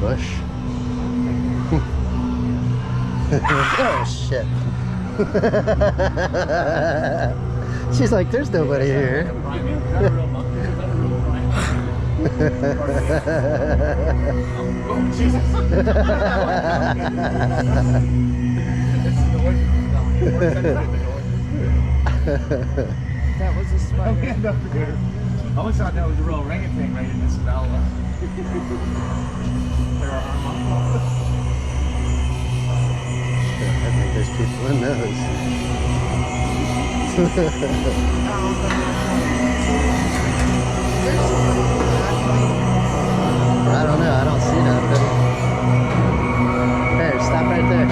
bush. Oh shit. She's like, there's nobody here. Oh, Jesus. That was a spider. I always thought that was a real orangutan right in this valley. There are I think there's people in those. I don't know, I don't see nothing. There, stop right there.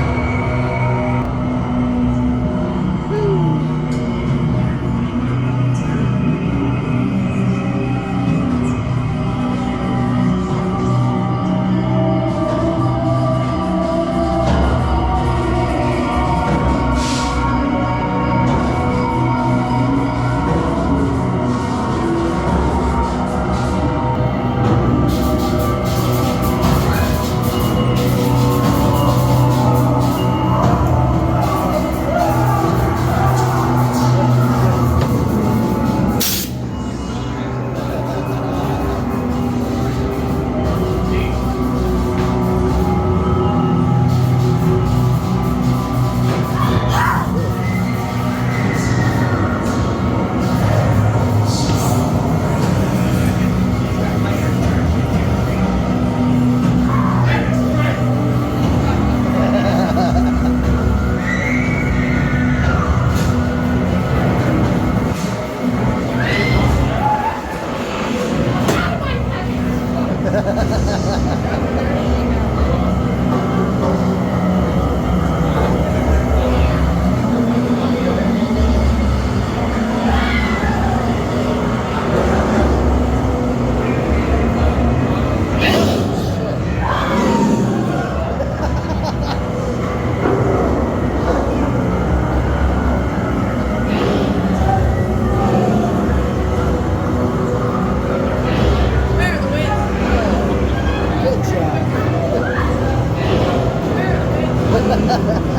Good job.